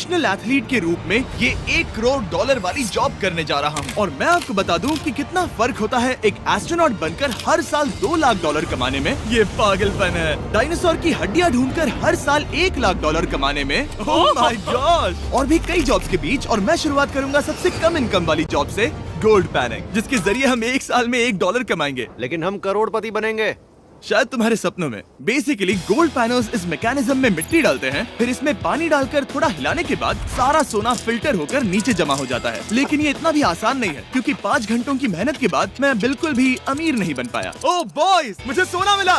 Professional athlete के रूप में ये $1 करोड़ वाली जॉब करने जा रहा हूँ। और मैं आपको बता दूं कि कितना फर्क होता है एक एस्ट्रोनॉट बनकर हर साल $2 लाख कमाने में। ये पागलपन है। डायनासोर की हड्डियाँ ढूंढकर हर साल $1 लाख कमाने में। Oh my God. और भी कई जॉब्स के बीच, और मैं शुरुआत करूंगा सबसे कम इनकम वाली जॉब से, गोल्ड पैनिंग, जिसके जरिए हम एक साल में $1 कमाएंगे। लेकिन हम करोड़पति बनेंगे शायद तुम्हारे सपनों में। बेसिकली गोल्ड पैनर्स इस मैकेनिज्म में मिट्टी डालते हैं, फिर इसमें पानी डालकर थोड़ा हिलाने के बाद सारा सोना फिल्टर होकर नीचे जमा हो जाता है। लेकिन ये इतना भी आसान नहीं है, क्योंकि 5 घंटों की मेहनत के बाद मैं बिल्कुल भी अमीर नहीं बन पाया। ओह बॉयज, मुझे सोना मिला।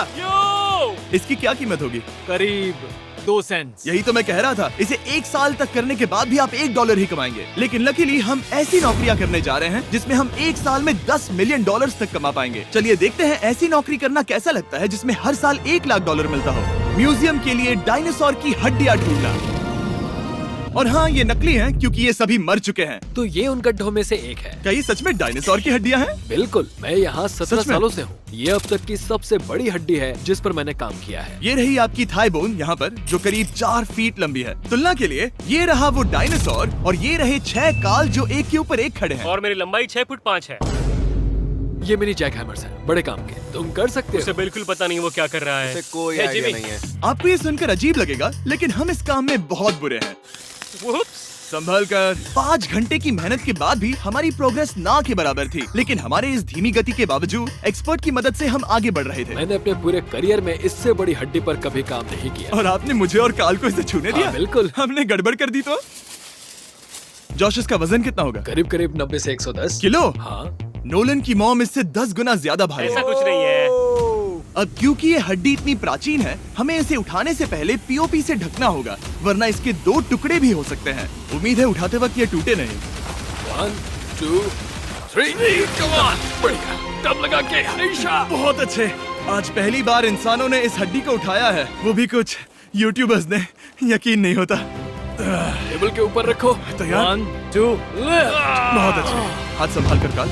इसकी क्या कीमत होगी? करीब 2 सेंट्स। यही तो मैं कह रहा था। इसे 1 साल तक करने के बाद भी आप $1 ही कमाएंगे। लेकिन लकीली हम ऐसी नौकरियां करने जा रहे हैं जिसमें हम 1 साल में $10 मिलियन तक कमा पाएंगे। चलिए देखते हैं ऐसी नौकरी करना कैसा लगता है जिसमें हर साल $1 लाख मिलता हो। म्यूजियम के लिए डायनासोर की हड्डियां ढूंढना। और हाँ, ये नकली हैं क्योंकि ये सभी मर चुके हैं। तो ये उन गड्ढों में से एक है। क्या ये सच में डायनासोर की हड्डियां हैं? बिल्कुल, मैं यहाँ 17 सच में? सालों से हूँ। ये अब तक की सबसे बड़ी हड्डी है जिस पर मैंने काम किया है। ये रही आपकी थाई बोन यहाँ पर, जो करीब 4 फीट लंबी है। तुलना के लिए ये रहा वो डायनासोर, और ये रहे 6 काल जो एक के ऊपर एक खड़े हैं। और मेरी लंबाई 6 फुट 5 है। ये मेरी जैक हैमर्स है, बड़े काम के। तुम कर सकते उसे हो। बिल्कुल पता नहीं वो क्या कर रहा है। इसे कोई है, आइडिया जिमी। नहीं है। आपको ये सुनकर अजीब लगेगा, लेकिन हम इस काम में बहुत बुरे हैं। Whoops! संभल कर। 5 घंटे की मेहनत के बाद भी हमारी प्रोग्रेस ना के बराबर थी। लेकिन हमारे इस धीमी गति के बावजूद एक्सपर्ट की मदद से हम आगे बढ़ रहे थे। मैंने अपने पूरे करियर में इससे बड़ी हड्डी पर कभी काम नहीं किया। और आपने मुझे और काल को इसे छूने दिया? हाँ, बिल्कुल। हमने गड़बड़ कर दी तो? जोश, इसका वजन कितना होगा? करीब करीब 90 से 110 किलो? हाँ। नोलन की मॉम इससे 10 गुना ज्यादा भारी ऐसा है। कुछ नहीं है। अब क्योंकि ये हड्डी इतनी प्राचीन है, हमें इसे उठाने से पहले पीओपी से ढकना होगा, वरना इसके 2 टुकड़े भी हो सकते हैं। उम्मीद है उठाते वक्त ये टूटे नहीं। 1 2 3 कम ऑन। बढ़िया, दम लगा के हमेशा। बहुत अच्छे। आज पहली बार इंसानों ने इस हड्डी को उठाया है, वो भी कुछ यूट्यूबर्स ने। यकीन नहीं होता। टेबल के ऊपर रखो। तैयार? 1 2 बहुत अच्छे। हाथ संभाल कर काल।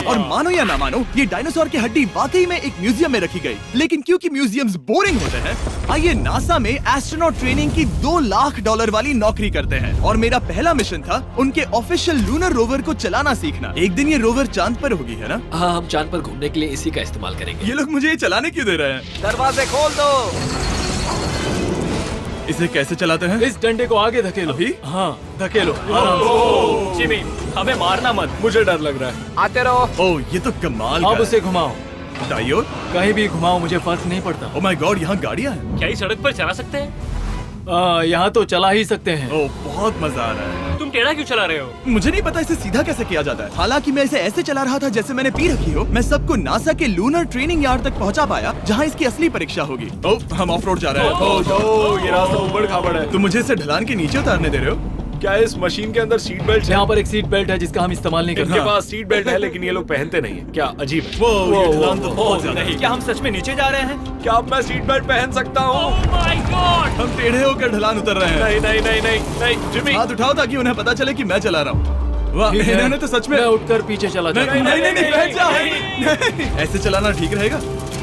और मानो या ना मानो, ये डायनासोर की हड्डी वाकई में एक म्यूजियम में रखी गई। लेकिन क्योंकि म्यूजियम्स बोरिंग होते हैं, आइए नासा में एस्ट्रोनॉट ट्रेनिंग की $2 लाख वाली नौकरी करते हैं। और मेरा पहला मिशन था उनके ऑफिशियल लूनर रोवर को चलाना सीखना। एक दिन ये रोवर चांद पर होगी, है ना? हाँ, हम चांद पर घूमने के लिए इसी का इस्तेमाल करेंगे। ये लोग मुझे ये चलाने क्यों दे रहे हैं? दरवाजे खोल दो। इसे कैसे चलाते हैं? इस डंडे को आगे धकेलो। अभी? हाँ, धकेलो। जिमी, हमें मारना मत। मुझे डर लग रहा है। आते रहो। ओह, ये तो कमाल अब का उसे घुमाओ। है। दाईं ओर? कहीं भी घुमाओ, मुझे फर्क नहीं पड़ता। ओह माय गॉड, यहाँ गाड़ियाँ हैं। क्या इस सड़क पर चला सकते हैं? यहाँ तो चला ही सकते हैं। ओह, बहुत मजा आ रहा है। तुम टेढ़ा क्यों चला रहे हो? मुझे नहीं पता इसे सीधा कैसे किया जाता है। हालांकि मैं इसे ऐसे चला रहा था जैसे मैंने पी रखी हो। मैं सबको नासा के लूनर ट्रेनिंग यार्ड तक पहुंचा पाया, जहां इसकी असली परीक्षा होगी। ओह, हम ऑफ रोड जा रहे हैं। ये रास्ता ऊबड़ खाबड़ है। तुम मुझे इसे ढलान के नीचे उतारने दे रहे हो? क्या इस मशीन के अंदर सीट बेल्ट है? यहाँ पर एक सीट बेल्ट है जिसका हम इस्तेमाल नहीं करते। इनके पास सीट बेल्ट है लेकिन ये लोग पहनते नहीं है। क्या अजीब है। वो, ये ढलान तो बहुत ज्यादा है। क्या हम सच में नीचे जा रहे हैं? क्या अब मैं सीट बेल्ट पहन सकता हूँ? Oh my God! हम टेढ़े होकर ढलान उतर रहे हैं। नहीं नहीं नहीं नहीं नहीं जिमी। हाथ उठाओ ताकि उन्हें पता चले कि मैं चला रहा हूँ। वाह, ठीक है। इन्होंने तो सच में। मैं उठकर पीछे चला नहीं जाता हूँ। नहीं नहीं, बैठ जा। नहीं, ऐसे चलाना ठीक रहेगा?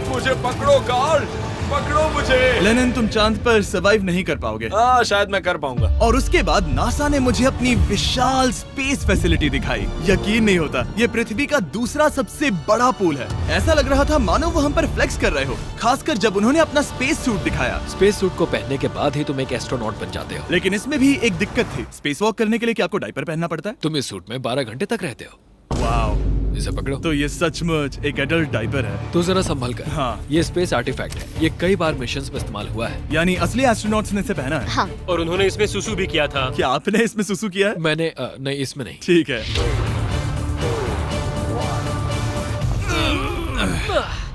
मुझे पकड़ो कार्ल, पकड़ो मुझे। लेनिन, तुम चांद पर सर्वाइव नहीं कर पाओगे। हाँ, शायद मैं कर पाऊंगा। और उसके बाद नासा ने मुझे अपनी विशाल स्पेस फैसिलिटी दिखाई। यकीन नहीं होता, ये पृथ्वी का दूसरा सबसे बड़ा पूल है। ऐसा लग रहा था मानो वो हम पर फ्लेक्स कर रहे हो, खासकर जब उन्होंने अपना स्पेस सूट दिखाया। स्पेस सूट को पहनने के बाद ही तुम एक एस्ट्रोनॉट बन जाते हो। लेकिन इसमें भी एक दिक्कत थी। स्पेस वॉक करने के लिए क्या आपको डायपर पहनना पड़ता है? तुम इस सूट में 12 घंटे तक रहते हो। वाओ, इसे पकड़ो। तो ये सचमुच एक एडल्ट डायपर है। तो जरा संभल कर। हाँ। ये स्पेस आर्टिफैक्ट है। ये कई बार मिशंस में इस्तेमाल हुआ है। यानी असली एस्ट्रोनॉट्स ने इसे पहना है। हाँ, और उन्होंने इसमें सुसु भी किया था। क्या आपने इसमें सुसु किया है? मैंने नहीं, इसमें नहीं। ठीक है।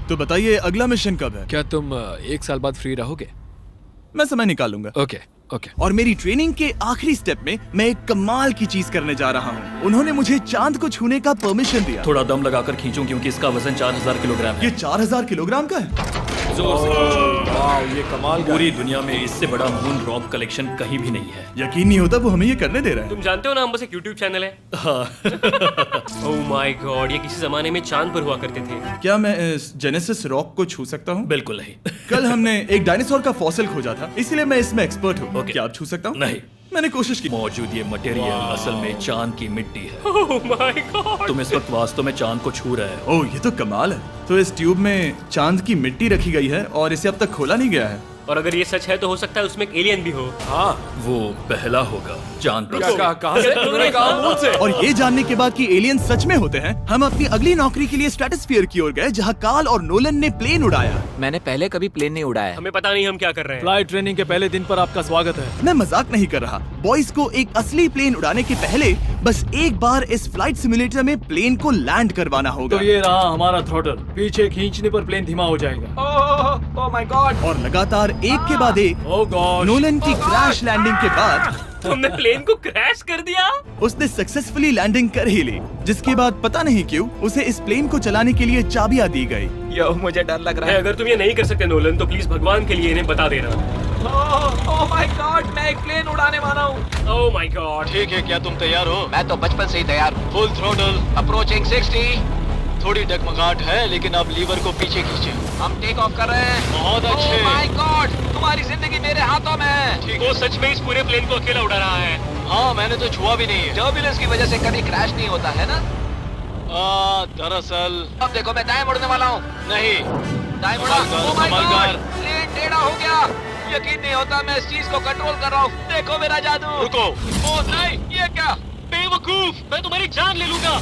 तो बताइए अगला मिशन कब है? क्या तुम 1 साल बाद फ्री रहोगे? मैं समय निकालूंगा। Okay okay. और मेरी ट्रेनिंग के आखिरी स्टेप में मैं एक कमाल की चीज करने जा रहा हूँ। उन्होंने मुझे चांद को छूने का परमिशन दिया। थोड़ा दम लगाकर खींचूं क्योंकि इसका वजन 4000 किलोग्राम है। ये 4000 किलोग्राम का है। जोर से। वाह, ये कमाल का पूरी दुनिया में इससे बड़ा मून रॉक कलेक्शन कहीं भी नहीं है। यकीन नहीं होता वो हमें ये करने दे रहा है। तुम जानते हो ना, हम बस एक YouTube चैनल है। Oh my God! ये किसी जमाने में चांद पर हुआ करते थे। क्या मैं इस जेनेसिस रॉक को छू सकता हूँ? बिल्कुल नहीं। कल हमने एक डायनासोर का फॉसिल खोजा था, इसलिए मैं इसमें एक्सपर्ट हूँ। ओके। क्या आप छू सकता हूँ? नहीं। मैंने कोशिश की। मौजूद ये मटेरियल असल में चांद की मिट्टी है। Oh my God. तुम इस वक्त वास्तव में चांद को छू रहे हो। ओह, ये तो कमाल है। तो इस ट्यूब में चांद की मिट्टी रखी गई है और इसे अब तक खोला नहीं गया है। और अगर ये सच है तो हो सकता है उसमें एक एलियन भी हो। हाँ, वो पहला होगा चांद पर। क्या कहा? कहाँ से? तुमने कहा मुंह से। और ये जानने के बाद कि एलियन सच में होते हैं, हम अपनी अगली नौकरी के लिए स्ट्रेटोस्फीयर की ओर गए, जहाँ कार्ल और नोलन ने प्लेन उड़ाया। मैंने पहले कभी प्लेन नहीं उड़ाया। हमें पता नहीं हम क्या कर रहे हैं। फ्लाइट ट्रेनिंग के पहले दिन पर आपका स्वागत है। मैं मजाक नहीं कर रहा। बॉयज को एक असली प्लेन उड़ाने के पहले बस एक बार इस फ्लाइट सिमुलेटर में प्लेन को लैंड करवाना होगा। तो ये रहा हमारा थ्रॉटल। पीछे खींचने पर प्लेन धीमा हो जाएगा। Oh my God. और लगातार एक के बाद एक ओह गॉड। नोलन की क्रैश लैंडिंग के बाद तुमने प्लेन को क्रैश कर दिया। उसने सक्सेसफुली लैंडिंग कर ही ली, जिसके बाद पता नहीं क्यों उसे इस प्लेन को चलाने के लिए चाबियां दी गई। यो, मुझे डर लग रहा है। अगर तुम ये नहीं कर सकते नोलन तो प्लीज भगवान के लिए इन्हें बता देना। ओह माय गॉड, मैं एक प्लेन उड़ाने वाला हूँ। Oh my God. ठीक है, क्या तुम तैयार हो? मैं तो बचपन से ही तैयार हूँ। Full throttle, approaching 60। थोड़ी डगमगाहट है लेकिन अब लीवर को पीछे खींचे। हम टेक ऑफ कर रहे हैं। बहुत अच्छे। ओह माय गॉड, तुम्हारी जिंदगी मेरे हाथों में है। ठीक वो है। सच में इस पूरे प्लेन को अकेला उड़ा रहा है। हाँ, मैंने तो छुआ भी नहीं है। टर्बुलेंस की वजह से कभी क्रैश नहीं होता है ना। दरअसल अब देखो, मैं दाएं मुड़ने वाला हूँ। नहीं। दाएं मुड़ा। संभल कर, ओह माय संभल गॉड, कर। प्लेन टेढ़ा हो गया। यकीन नहीं होता मैं इस चीज को कंट्रोल कर रहा हूँ। देखो मेरा जादू। रुको। ओह नहीं, ये क्या? बेवकूफ, मैं तुम्हारी जान ले लूंगा।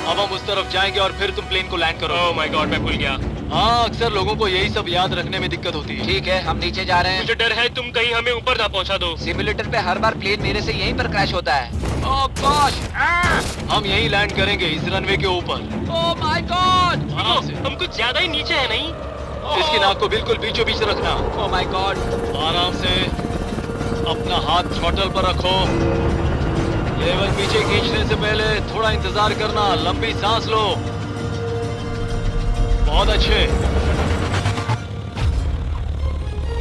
अब हम उस तरफ जाएंगे और फिर तुम प्लेन को लैंड करो। ओह माय गॉड, मैं भूल गया। हाँ, अक्सर लोगों को यही सब याद रखने में दिक्कत होती है। ठीक है, हम नीचे जा रहे हैं। मुझे डर है तुम कहीं हमें ऊपर ना पहुंचा दो। सिमुलेटर पे हर बार प्लेन मेरे से यहीं पर क्रैश होता है। ओह गॉश। हम यहीं लैंड करेंगे, इस रनवे के ऊपर। Oh my God. आराम से। हम कुछ ज्यादा ही नीचे है नहीं? इसकी नाक को बिल्कुल बीचों बीच रखना। Oh my God. आराम से। अपना हाथ थ्रॉटल पर रखो। लेवल पीछे खींचने से पहले थोड़ा इंतजार करना। लंबी सांस लो। बहुत अच्छे।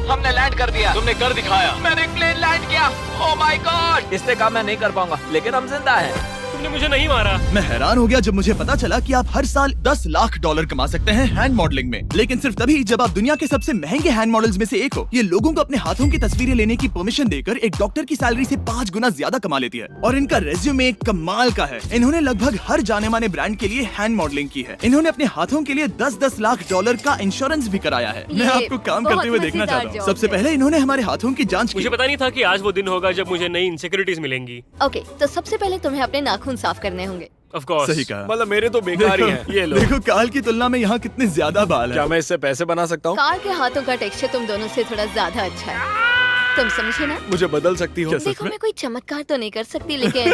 हमने लैंड कर दिया। तुमने कर दिखाया। मैंने प्लेन लैंड किया। Oh my God. इससे काम मैं नहीं कर पाऊंगा, लेकिन हम जिंदा हैं। तुमने मुझे नहीं मारा। मैं हैरान हो गया जब मुझे पता चला कि आप हर साल 10 लाख डॉलर कमा सकते हैं हैंड मॉडलिंग में, लेकिन सिर्फ तभी जब आप दुनिया के सबसे महंगे हैंड मॉडल्स में से एक हो। ये लोगों को अपने हाथों की तस्वीरें लेने की परमिशन देकर एक डॉक्टर की सैलरी से 5 गुना ज्यादा कमा लेती है। और इनका रेज्यूमे कमाल का है। इन्होंने लगभग हर जाने माने ब्रांड के लिए हैंड मॉडलिंग की है। इन्होंने अपने हाथों के लिए 10-10 लाख डॉलर का इंश्योरेंस भी कराया है। मैं आपको काम करते हुए देखना चाहता हूँ। सबसे पहले इन्होंने हमारे हाथों की जाँच मुझे की। पता नहीं था कि आज वो दिन होगा जब मुझे नई इनसिक्योरिटीज मिलेंगी। ओके, तो सबसे पहले तुम्हें अपने नाखून साफ करने होंगे। Of course. सही कहा। मतलब मेरे तो बेकार ही हैं। ये लो। देखो काल की तुलना में यहाँ कितने ज्यादा बाल क्या हैं। मैं इससे पैसे बना सकता हूँ? कार के हाथों का टेक्सचर तुम दोनों से थोड़ा ज्यादा अच्छा है। तुम समझे ना? मुझे बदल सकती हो? देखो, मैं कोई चमत्कार तो नहीं कर सकती, लेकिन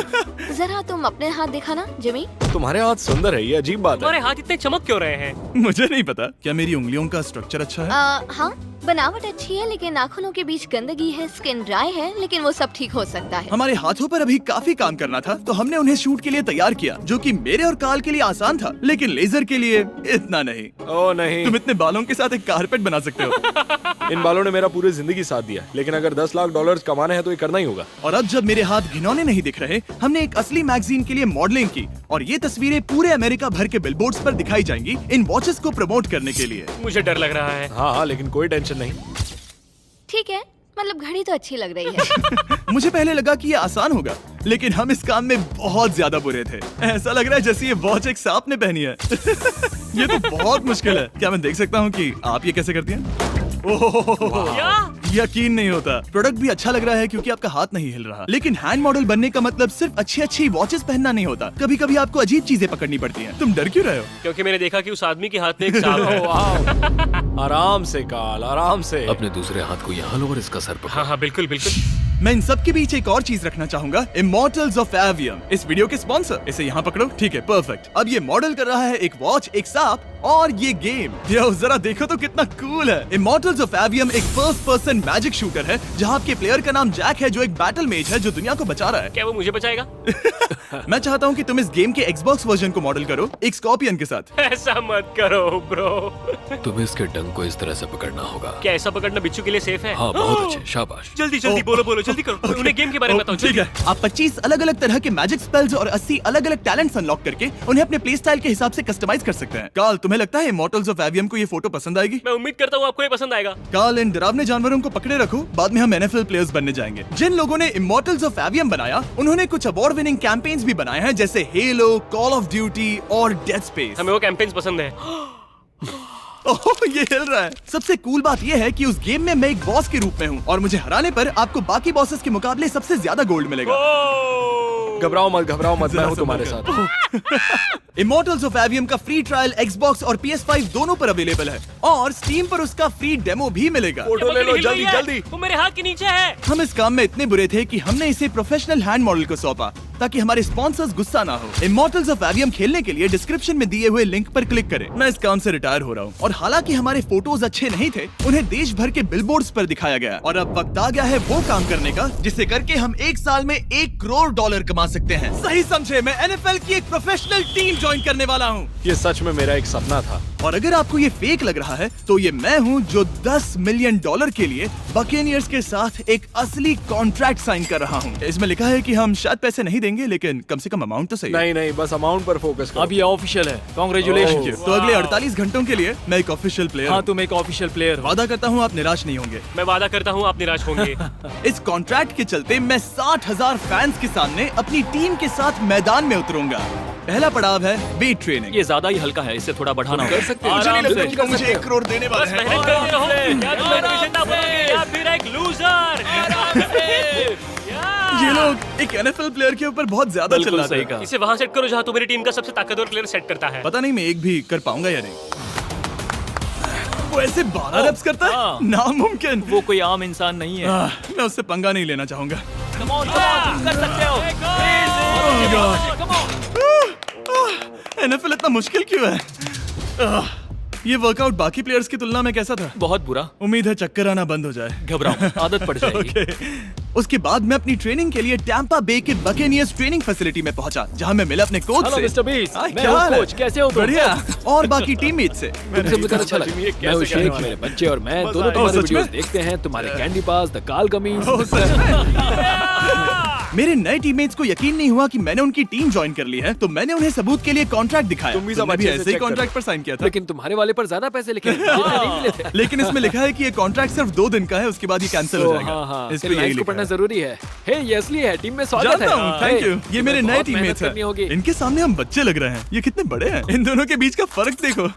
जरा तुम अपने हाथ दिखाना जिमी। तुम्हारे हाथ सुंदर है, ये अजीब बात है। तुम्हारे हाथ इतने चमक क्यों रहे हैं? मुझे नहीं पता। क्या मेरी उंगलियों का स्ट्रक्चर अच्छा है? हाँ, बनावट अच्छी है, लेकिन नाखूनों के बीच गंदगी है, स्किन ड्राई है, लेकिन वो सब ठीक हो सकता है। हमारे हाथों पर अभी काफी काम करना था, तो हमने उन्हें शूट के लिए तैयार किया, जो कि मेरे और काल के लिए आसान था, लेकिन लेजर के लिए इतना नहीं। ओह नहीं। तुम इतने बालों के साथ एक कारपेट बना सकते हो। इन बालों ने मेरा पूरी जिंदगी साथ दिया, लेकिन अगर 10 लाख डॉलर कमाने हैं तो ये करना ही होगा। और अब जब मेरे हाथ घिनौने नहीं दिख रहे, हमने एक असली मैगजीन के लिए मॉडलिंग की, और ये तस्वीरें पूरे अमेरिका भर के बिलबोर्ड्स पर दिखाई जाएंगी इन वॉचेस को प्रमोट करने के लिए। मुझे डर लग रहा है। हाँ हाँ, लेकिन कोई टेंशन नहीं। ठीक है, मतलब घड़ी तो अच्छी लग रही है। मुझे पहले लगा कि ये आसान होगा, लेकिन हम इस काम में बहुत ज्यादा बुरे थे। ऐसा लग रहा है जैसे ये वॉच एक सांप ने पहनी है। ये तो बहुत मुश्किल है। क्या मैं देख सकता हूँ कि आप ये कैसे करती हैं? ओह, क्या? यकीन नहीं होता। प्रोडक्ट भी अच्छा लग रहा है क्योंकि आपका हाथ नहीं हिल रहा, लेकिन हैंड मॉडल बनने का मतलब सिर्फ अच्छी वॉचेस पहनना नहीं होता। कभी कभी आपको अजीब चीजें पकड़नी पड़ती हैं। तुम डर क्यों रहे हो? क्योंकि मैंने देखा कि उस आदमी के हाथ में एक सांप है। वाह। आराम से काल, आराम से। अपने दूसरे हाथ को यहाँ लो और इसका सर पकड़ो। हाँ हाँ, बिल्कुल बिल्कुल। मैं इन सब के बीच एक और चीज रखना चाहूंगा, इमॉर्टल्स ऑफ एवियम, इस वीडियो के स्पॉन्सर। इसे यहाँ पकड़ो। ठीक है, परफेक्ट। अब ये मॉडल कर रहा है एक वॉच, एक सांप और ये गेम। यो, जरा देखो तो कितना कूल है। इमॉर्टल्स ऑफ एवियम एक फर्स्ट पर्सन मैजिक शूटर है, जहाँ आपके प्लेयर का नाम जैक है, जो एक बैटल मेज है जो दुनिया को बचा रहा है। क्या वो मुझे बचाएगा? मैं चाहता हूँ कि तुम इस गेम के Xbox वर्जन को मॉडल करो, एक स्कॉर्पियन के साथ। ऐसा मत करो ब्रो। तुम्हें इसके डंक को इस तरह से पकड़ना होगा। क्या ऐसा पकड़ना बिच्छू के लिए सेफ है? हाँ, बहुत अच्छे, शाबाश। जल्दी जल्दी बोलो बोलो जल्दी करो, उन्हें गेम के बारे में बताओ। ठीक है, आप 25 अलग अलग तरह के मैजिक स्पेल्स और 80 अलग अलग टैलेंट्स अनलॉक करके उन्हें अपने प्ले स्टाइल के हिसाब से कस्टमाइज कर सकते हैं। कार्ल, तुम्हें लगता है इमॉर्टल्स ऑफ एवियम को ये फोटो पसंद आएगी? मैं उम्मीद करता हूँ आपको ये पसंद आएगा। कार्ल, इन डरावने जानवरों को पकड़े रखो, बाद में हम NFL प्लेयर्स बनने जाएंगे। जिन लोगों ने इमॉर्टल्स ऑफ एवियम बनाया, उन्होंने कुछ अवार्ड विनिंग कैंपेन्स भी बनाए हैं, जैसे हेलो, कॉल ऑफ ड्यूटी और डेड स्पेस। हमें वो कैंपेन्स पसंद है। ओह, ये हिल रहा है। सबसे कूल बात ये है कि उस गेम में मैं एक बॉस के रूप में हूँ और मुझे हराने पर आपको बाकी बॉसेस के मुकाबले सबसे ज्यादा गोल्ड मिलेगा। घबराओ मत, मैं हूँ तुम्हारे साथ। इमॉर्टल्स ऑफ एवियम का फ्री ट्रायल Xbox और PS5 दोनों पर अवेलेबल है और Steam पर उसका फ्री डेमो भी मिलेगा। फोटो ले लो जल्दी जल्दी। वो मेरे हाथ के नीचे है। हम इस काम में इतने बुरे थे कि हमने इसे प्रोफेशनल हैंड मॉडल को सौंपा ताकि हमारे स्पॉन्सर्स गुस्सा ना हो। इमॉर्टल्स ऑफ एवियम खेलने के लिए डिस्क्रिप्शन में दिए हुए लिंक पर क्लिक करें। मैं इस काम से रिटायर हो रहा हूँ और हालांकि हमारे फोटोज अच्छे नहीं थे, उन्हें देश भर के बिलबोर्ड्स पर दिखाया गया और अब वक्त आ गया है वो काम करने का जिसे करके हम एक साल में $1 करोड़ कमा सकते हैं। सही समझे, मैं NFL की एक प्रोफेशनल टीम ज्वाइन करने वाला हूँ। ये सच में मेरा एक सपना था। और अगर आपको ये फेक लग रहा है तो ये मैं हूँ जो $10 मिलियन के लिए बकेनियर्स के साथ एक असली कॉन्ट्रैक्ट साइन कर रहा हूँ। इसमें लिखा है कि हम शायद पैसे नहीं देंगे, लेकिन कम से कम अमाउंट तो सही है। नहीं, बस अमाउंट पर फोकस करो। अब ये ऑफिशियल है। कांग्रेचुलेशन। तो अगले 48 घंटों के लिए मैं एक ऑफिशियल प्लेयर हाँ, तुम एक ऑफिशियल प्लेयर हो। वादा करता हूँ आप निराश नहीं होंगे। मैं वादा करता हूँ आप निराश होंगे। इस कॉन्ट्रैक्ट के चलते मैं 60,000 फैंस के सामने अपनी टीम के साथ मैदान में उतरूंगा। पहला पड़ाव है वेट ट्रेनिंग। ये ज्यादा ही हल्का है, इसे थोड़ा बढ़ाना होगा। कर सकते हैं। मुझे नहीं आराम लगता से। कि वो मुझे 1 करोड़ देने वाले बस हैं। मेहनत करते रहो। क्या तुम एक विजेता बनोगे या फिर एक लूजर? ये लोग एक NFL प्लेयर के ऊपर बहुत ज्यादा बिल्कुल चिल्लाते सही हैं। कहा। इसे वहाँ सेट करो जहाँ तुम्हारी टीम का सबसे ताकतवर प्लेयर सेट करता है। पता नहीं मैं एक भी कर पाऊंगा या नहीं। वो ऐसे 12 रेप्स करता है, हाँ। नामुमकिन। वो कोई आम इंसान नहीं है। मैं उससे पंगा नहीं लेना चाहूंगा। Come on, तुम कर सकते हो। NFL इतना मुश्किल क्यों है? ये वर्कआउट बाकी प्लेयर्स की तुलना में कैसा था? बहुत बुरा। उम्मीद है चक्कर आना बंद हो जाए। घबराओ, आदत पड़ जाएगी। ओके। उसके बाद मैं अपनी ट्रेनिंग के लिए टैंपा बे के बकेनियर्स ट्रेनिंग फैसिलिटी में पहुंचा, जहां मैं मिला अपने कोच हेलो से। मिस्टर बीस, हाय, मैं क्या हूँ हाल है? कोच, कैसे हो तुम? बढ़िया। और बाकी टीममेट से। तुमसे मिलकर अच्छा लगा। मैं हूँ शेख, मेरे बच्चे और मैं दोनों तुम्हारे सच में? वीडियोस देखते हैं। तुम्हारे कैंडी पास, द काल कमीज। ओह, सच में? मेरे नए टीममेट्स को यकीन नहीं हुआ कि मैंने उनकी टीम ज्वाइन कर ली है, तो मैंने उन्हें सबूत के लिए कॉन्ट्रैक्ट दिखाया। तुम भी सब तुमने अच्छे से ऐसे ही check कॉन्ट्रैक्ट करो। पर साइन किया था। लेकिन तुम्हारे वाले पर ज्यादा पैसे लिखे नहीं मिले थे। लेकिन इसमें लिखा है कि ये कॉन्ट्रैक्ट सिर्फ 2 दिन का है, उसके बाद ये कैंसिल हो जाएगा। हाँ, इस पे इन यही लाइन्स को लिखा पढ़ना है। जरूरी है। हे, ये असली है, टीम में स्वागत है। जानता हूँ, थैंक यू। ये मेरे नए बहुत टीममेट्स मेहनत करनी होगी। हैं। इनके सामने हम बच्चे लग रहे हैं। ये कितने बड़े हैं। इन दोनों के बीच का फर्क देखो।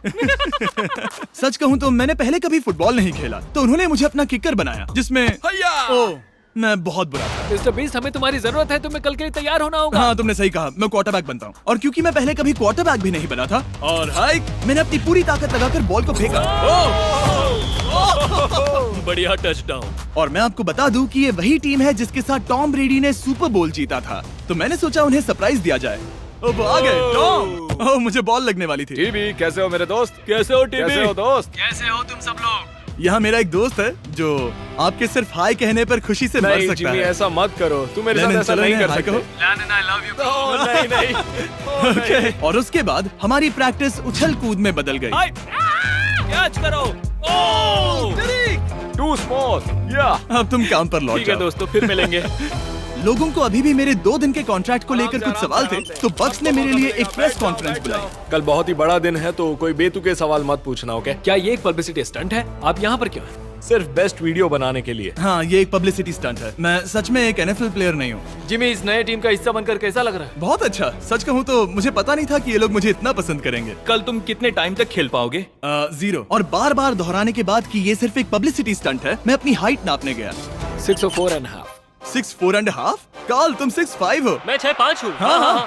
सच कहूँ तो मैंने पहले कभी फुटबॉल नहीं खेला, तो उन्होंने मुझे अपना किकर बनाया, जिसमें ओह, मैं बहुत बुरा था। मिस्टर बीस्ट, हमें तुम्हारी जरूरत है। तुम्हें कल के लिए तैयार होना होगा। हाँ, तुमने सही कहा। मैं क्वार्टरबैक बनता हूँ और क्योंकि मैं पहले कभी क्वार्टरबैक भी नहीं बना था और हाइक, मैंने अपनी पूरी ताकत लगाकर बॉल को फेंका। बढ़िया टचडाउन। और मैं आपको बता दूं कि ये वही टीम है जिसके साथ टॉम ब्रेडी ने सुपर बोल जीता था, तो मैंने सोचा उन्हें सरप्राइज दिया जाए। ओ, वो आ गए टॉम। ओह, मुझे बॉल लगने वाली थी। टीबी, कैसे हो मेरे दोस्त? कैसे हो टीबी? कैसे हो दोस्त? कैसे हो तुम सब लोग? यहाँ मेरा एक दोस्त है जो आपके सिर्फ हाय कहने पर खुशी से मर नहीं सकता जिमी, है। ऐसा मत करो। तुम मेरे साथ लेनिन, ऐसा चलो नहीं इन्हें कर हाय सकते। कहो। Landon, I love you. Oh, नहीं। ओके। और उसके बाद हमारी प्रैक्टिस उछल कूद में बदल गई। कैच करो। ओह! Too small. या अब तुम काम पर लौट ठीक है जाओ। दोस्तों, फिर मिलेंगे। लोगों को अभी भी मेरे 2 दिन के कॉन्ट्रैक्ट को लेकर कुछ सवाल थे, तो बक्स ने मेरे लिए एक प्रेस कॉन्फ्रेंस बुलाई। कल बहुत ही बड़ा दिन है, तो कोई बेतुके सवाल मत पूछना, ओके? क्या ये एक पब्लिसिटी स्टंट है? आप यहाँ पर क्यों हैं? सिर्फ बेस्ट वीडियो बनाने के लिए। हाँ, ये एक पब्लिसिटी स्टंट है। मैं सच में एक NFL प्लेयर नहीं हूँ। जिमी, इस नए टीम का हिस्सा बनकर कैसा लग रहा है? बहुत अच्छा। सच कहूँ तो मुझे पता नहीं था कि ये लोग मुझे इतना पसंद करेंगे। कल तुम कितने टाइम तक खेल पाओगे? 0। और बार बार दोहराने के बाद कि ये सिर्फ एक पब्लिसिटी स्टंट है, मैं अपनी हाइट नापने गया। 6'4.5". 6'4.5"? कार्ल, तुम 6'5" हो। मैं 6'5" हूँ। हाँ।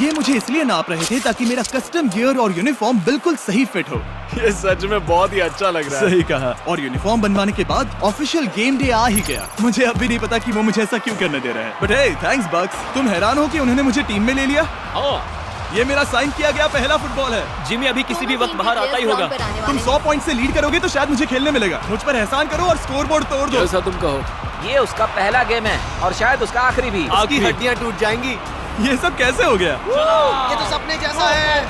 ये मुझे इसलिए नाप रहे थे ताकि मेरा कस्टम गियर और यूनिफॉर्म बिल्कुल सही फिट हो। ये सच में बहुत ही अच्छा लग रहा है। सही कहा। और यूनिफॉर्म बनवाने के बाद ऑफिशियल गेम डे आ ही गया। मुझे अब भी नहीं पता कि वो मुझे ऐसा क्यों करने दे रहे हैं। बट हे, थैंक्स बक्स। तुम हैरान हो कि उन्होंने मुझे टीम में ले लिया? ये मेरा साइन किया गया पहला फुटबॉल है। जिमी अभी किसी भी वक्त बाहर आता ही होगा। तुम 100 पॉइंट से लीड करोगे तो शायद मुझे खेलने मिलेगा। मुझ पर एहसान करो और स्कोरबोर्ड तोड़ दो। जैसा तुम कहो। ये उसका पहला गेम है और शायद उसका आखिरी भी। आखिरी। हड्डियां टूट जाएंगी। ये सब कैसे हो गया? ये तो सपने जैसा है।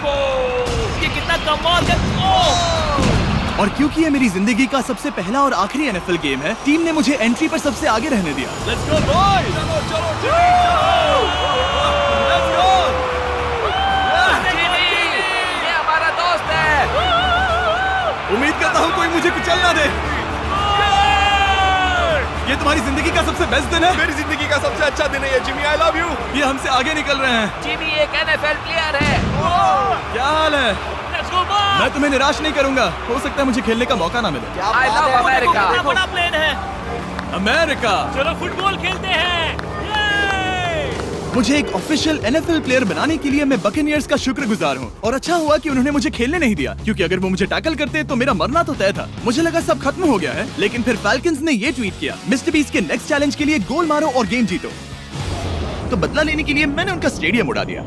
ये कितना कमाल है। ओह! और क्योंकि ये मेरी जिंदगी का सबसे पहला और आखिरी एनएफएल गेम है, टीम ने मुझे एंट्री पर सबसे आगे रहने दिया। लेट्स गो बॉयज, चलो चलो लेट्स गो। जिमी, ये हमारा दोस्त है। उम्मीद करता हूँ कोई मुझे कुचल ना दे। ये तुम्हारी जिंदगी का सबसे बेस्ट दिन है। मेरी जिंदगी का सबसे अच्छा दिन है ये जिमी, आई लव यू। ये हमसे आगे निकल रहे हैं। जिमी एक एनएफएल प्लेयर है। क्या हाल है? मैं तुम्हें निराश नहीं करूंगा। हो सकता है मुझे खेलने का मौका ना मिले। I love America. बड़ा प्लेन है। अमेरिका। चलो फुटबॉल खेलते हैं। मुझे एक ऑफिशियल एनएफएल प्लेयर बनाने के लिए मैं बकेनियर्स का शुक्रगुजार हूँ। और अच्छा हुआ कि उन्होंने मुझे खेलने नहीं दिया, क्योंकि अगर वो मुझे टैकल करते तो मेरा मरना तो तय था। मुझे लगा सब खत्म हो गया है, लेकिन फिर फैल्कन्स ने ये ट्वीट किया, मिस्टर बीस्ट के नेक्स्ट चैलेंज के लिए गोल मारो और गेम जीतो। तो बदला लेने के लिए मैंने उनका स्टेडियम उड़ा दिया।